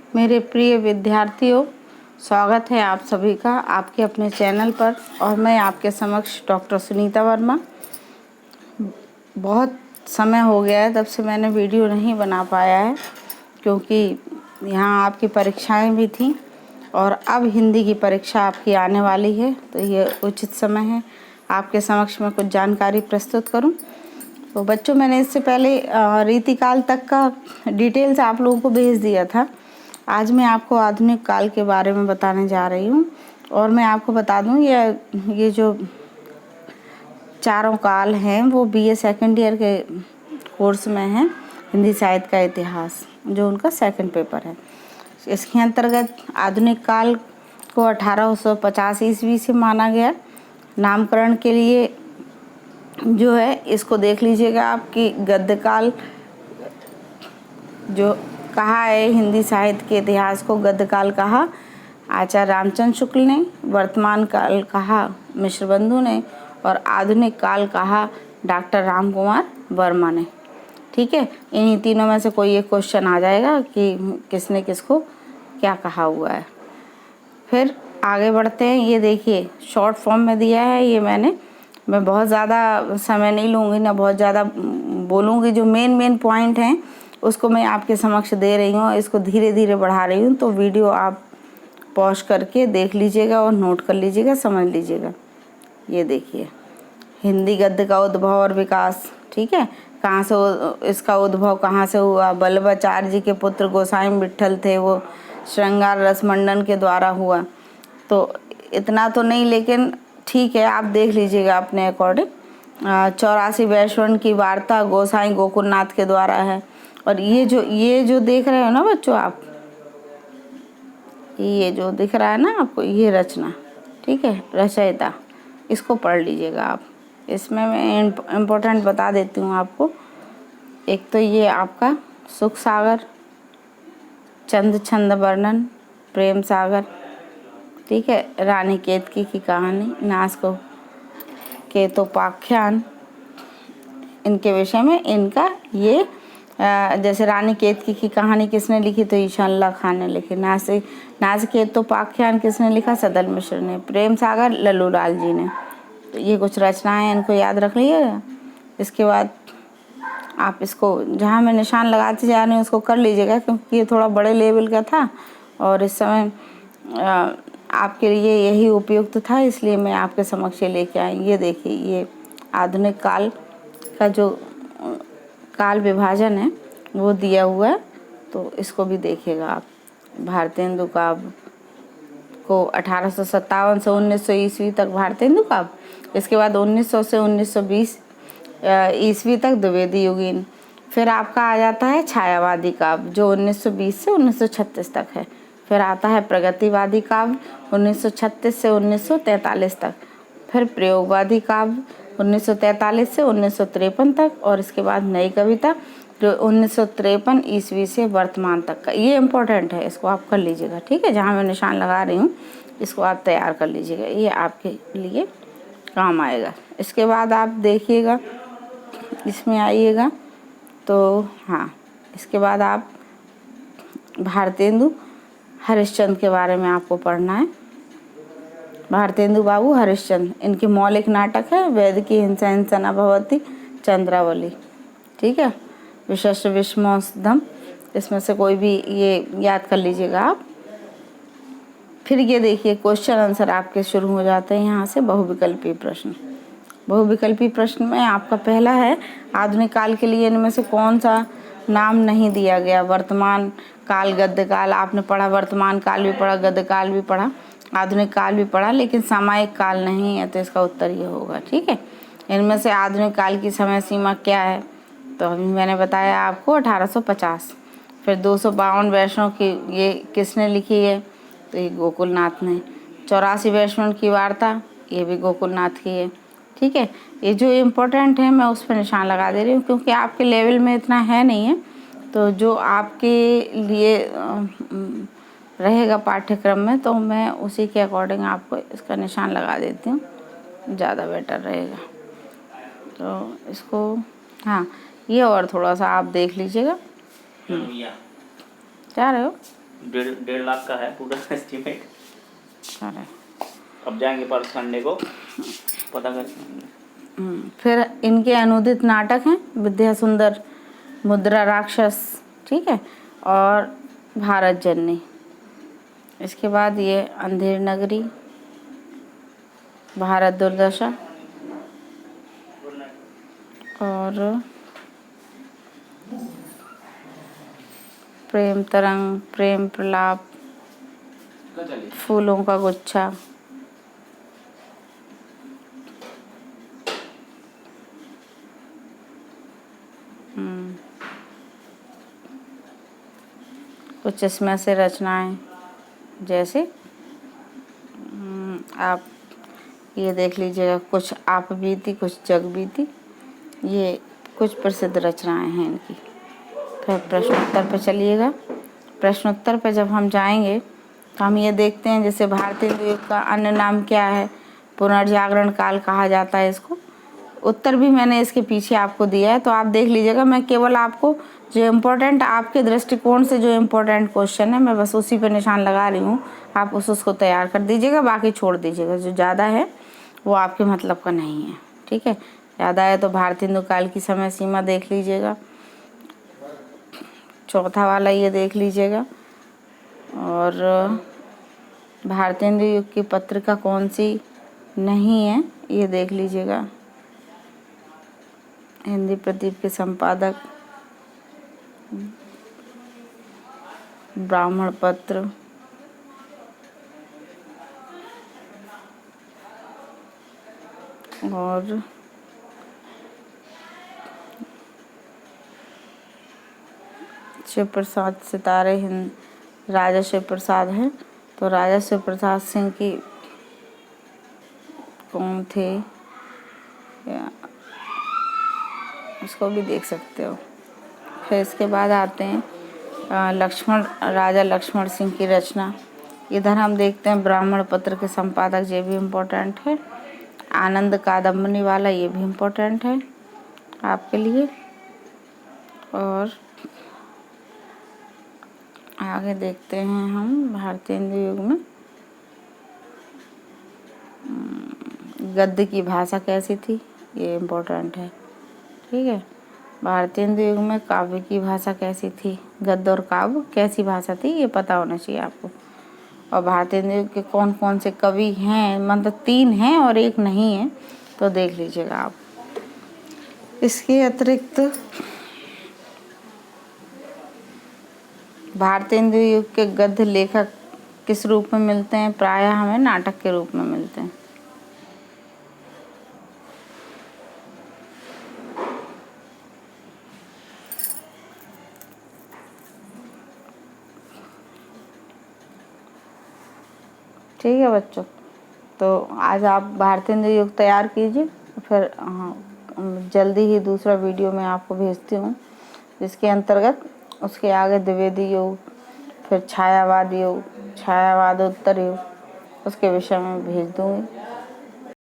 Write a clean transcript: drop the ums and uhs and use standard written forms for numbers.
मेरे प्रिय विद्यार्थियों, स्वागत है आप सभी का आपके अपने चैनल पर। और मैं आपके समक्ष डॉक्टर सुनीता वर्मा। बहुत समय हो गया है तब से मैंने वीडियो नहीं बना पाया है, क्योंकि यहाँ आपकी परीक्षाएं भी थीं और अब हिंदी की परीक्षा आपकी आने वाली है, तो ये उचित समय है आपके समक्ष मैं कुछ जानकारी प्रस्तुत करूं। तो बच्चों, मैंने इससे पहले रीतिकाल तक का डिटेल्स आप लोगों को भेज दिया था। आज मैं आपको आधुनिक काल के बारे में बताने जा रही हूँ। और मैं आपको बता दूँ, ये जो चारों काल हैं वो BA सेकेंड ईयर के कोर्स में हैं। हिंदी साहित्य का इतिहास जो उनका सेकंड पेपर है, इसके अंतर्गत आधुनिक काल को 1850 ईस्वी से माना गया। नामकरण के लिए जो है इसको देख लीजिएगा आपकी गद्य काल जो कहा है, हिंदी साहित्य के इतिहास को गद्य काल कहा आचार्य रामचंद्र शुक्ल ने, वर्तमान काल कहा मिश्रबंधु ने, और आधुनिक काल कहा डॉक्टर राम कुमार वर्मा ने। ठीक है, इन्हीं तीनों में से कोई एक क्वेश्चन आ जाएगा कि किसने किसको क्या कहा हुआ है। फिर आगे बढ़ते हैं। ये देखिए शॉर्ट फॉर्म में दिया है, मैं बहुत ज़्यादा समय नहीं लूँगी, ना बहुत ज़्यादा बोलूँगी। जो मेन पॉइंट हैं उसको मैं आपके समक्ष दे रही हूँ, इसको धीरे धीरे बढ़ा रही हूँ। तो वीडियो आप पॉज करके देख लीजिएगा और नोट कर लीजिएगा, समझ लीजिएगा। ये देखिए, हिंदी गद्य का उद्भव और विकास। ठीक है, कहाँ से इसका उद्भव कहाँ से हुआ? बल्लभाचार्य जी के पुत्र गोसाई विट्ठल थे, वो श्रृंगार रस मंडन के द्वारा हुआ। तो इतना तो नहीं, लेकिन ठीक है, आप देख लीजिएगा अपने अकॉर्डिंग। 84 वैश्वन की वार्ता गोसाई गोकुलनाथ के द्वारा है। और ये जो देख रहे हो ना बच्चों आप, ये जो दिख रहा है ना आपको, ये रचना, ठीक है, रचयिता, इसको पढ़ लीजिएगा आप। इसमें मैं इम्पोर्टेंट बता देती हूँ आपको। एक तो ये आपका सुख सागर, चंद छंद वर्णन, प्रेम सागर, ठीक है, रानी केतकी की कहानी, नासको केतोपाख्यान, इनके विषय में इनका ये जैसे रानी केतकी की कहानी किसने लिखी? तो ईशान अल्लाह खान ने लिखी। नासकेतोपाख्यान किसने लिखा? सदल मिश्र ने। प्रेम सागर लल्लू लाल जी ने। तो ये कुछ रचनाएं, इनको याद रख लीजिएगा। इसके बाद आप इसको जहाँ मैं निशान लगाते जा रही हूँ उसको कर लीजिएगा, क्योंकि ये थोड़ा बड़े लेवल का था और इस समय आपके लिए यही उपयुक्त था, इसलिए मैं आपके समक्ष लेके आई। ये देखिए, ये आधुनिक काल का जो काल विभाजन है वो दिया हुआ है, तो इसको भी देखिएगा आप। भारतेंदु काव्य को 1857 से 1900 ईस्वी तक भारतेंदु काव्य, इसके बाद 1900 से 1920 ईस्वी तक द्विवेदी युगीन। फिर आपका आ जाता है छायावादी काव्य जो 1920 से 1936 तक है। फिर आता है प्रगतिवादी काव्य 1936 से 1943 तक। फिर प्रयोगवादी काव्य 1943 से 1953 तक। और इसके बाद नई कविता जो 1953 ईस्वी से वर्तमान तक का। ये इम्पोर्टेंट है, इसको आप कर लीजिएगा। ठीक है, जहाँ मैं निशान लगा रही हूँ इसको आप तैयार कर लीजिएगा, ये आपके लिए काम आएगा। इसके बाद आप देखिएगा, इसमें आइएगा तो हाँ, इसके बाद आप भारतेंदु हरिश्चंद्र के बारे में आपको पढ़ना है। भारतेंदु बाबू हरिश्चंद्र, इनके मौलिक नाटक है वेद की हिंसा हिंसा न भवति, चंद्रावली, ठीक है, विशेष विषमोत्सधम। इसमें से कोई भी ये याद कर लीजिएगा आप। फिर ये देखिए, क्वेश्चन आंसर आपके शुरू हो जाते हैं यहाँ से। बहुविकल्पी प्रश्न। बहुविकल्पी प्रश्न में आपका पहला है, आधुनिक काल के लिए इनमें से कौन सा नाम नहीं दिया गया? वर्तमान काल, गद्य काल आपने पढ़ा, वर्तमान काल भी पढ़ा, गद्य काल भी पढ़ा, आधुनिक काल भी पढ़ा, लेकिन सामयिक काल नहीं है, तो इसका उत्तर ये होगा। ठीक है, इनमें से आधुनिक काल की समय सीमा क्या है? तो अभी मैंने बताया आपको 1850। फिर 252 वैष्णव की ये किसने लिखी है? तो ये गोकुलनाथ ने। 84 वैष्णव की वार्ता, ये भी गोकुलनाथ की है। ठीक है, ये जो इम्पोर्टेंट है मैं उस पर निशान लगा दे रही हूँ, क्योंकि आपके लेवल में इतना है नहीं है, तो जो आपके लिए रहेगा पाठ्यक्रम में, तो मैं उसी के अकॉर्डिंग आपको इसका निशान लगा देती हूँ, ज़्यादा बेटर रहेगा। तो इसको हाँ, ये और थोड़ा सा आप देख लीजिएगा। क्या रहे हो? डेढ़ लाख का है पूरा एस्टीमेट। अरे अब जाएंगे पर संडे को पता करेंगे। फिर इनके अनुदित नाटक हैं विद्या सुंदर, मुद्रा राक्षस, ठीक है, और भारत जननी। इसके बाद ये अंधेर नगरी, भारत दुर्दशा और प्रेम तरंग, प्रेम प्रलाप, फूलों का गुच्छा, कुछ इसमें से रचनाएं जैसे आप ये देख लीजिएगा, कुछ आप बीती कुछ जग बीती, ये कुछ प्रसिद्ध रचनाएं हैं इनकी। फिर प्रश्नोत्तर पे चलिएगा। प्रश्नोत्तर पे जब हम जाएंगे तो हम ये देखते हैं जैसे भारतीय युग का अन्य नाम क्या है, पुनर्जागरण काल कहा जाता है इसको। उत्तर भी मैंने इसके पीछे आपको दिया है, तो आप देख लीजिएगा। मैं केवल आपको जो इम्पोर्टेंट आपके दृष्टिकोण से जो इम्पोर्टेंट क्वेश्चन है मैं बस उसी पे निशान लगा रही हूँ, आप उसको तैयार कर दीजिएगा, बाकी छोड़ दीजिएगा। जो ज़्यादा है वो आपके मतलब का नहीं है, ठीक है। ज़्यादा है तो भारतीय हिंदू काल की समय सीमा देख लीजिएगा, चौथा वाला ये देख लीजिएगा, और भारतीय हिंदू युग की पत्रिका कौन सी नहीं है ये देख लीजिएगा। हिंदी प्रदीप के संपादक, ब्राह्मण पत्र, और शिव प्रसाद सितारे हिंद, राजा शिव प्रसाद हैं, तो राजा शिव प्रसाद सिंह की कौन थे उसको भी देख सकते हो। फिर इसके बाद आते हैं लक्ष्मण, राजा लक्ष्मण सिंह की रचना। इधर हम देखते हैं ब्राह्मण पत्र के संपादक, ये भी इम्पोर्टेंट है। आनंद कादम्बनी वाला, ये भी इम्पोर्टेंट है आपके लिए। और आगे देखते हैं हम भारतीय हिंदू युग में गद्य की भाषा कैसी थी, ये इम्पोर्टेंट है, ठीक है। भारतीय हिंदू युग में काव्य की भाषा कैसी थी, गद्य और काव्य कैसी भाषा थी, ये पता होना चाहिए आपको। और भारतीय हिंदू युग के कौन कौन से कवि हैं, मतलब 3 हैं और 1 नहीं है, तो देख लीजिएगा आप। इसके अतिरिक्त भारतीय हिंदू युग के गद्य लेखक किस रूप में मिलते हैं, प्रायः हमें नाटक के रूप में मिलते हैं। ठीक है बच्चों, तो आज आप भारतीय हिंदू युग तैयार कीजिए, फिर जल्दी ही दूसरा वीडियो मैं आपको भेजती हूँ, जिसके अंतर्गत उसके आगे द्विवेदी युग, फिर छायावाद युग, छायावादोत्तर युग, उसके विषय में भेज दूँगी।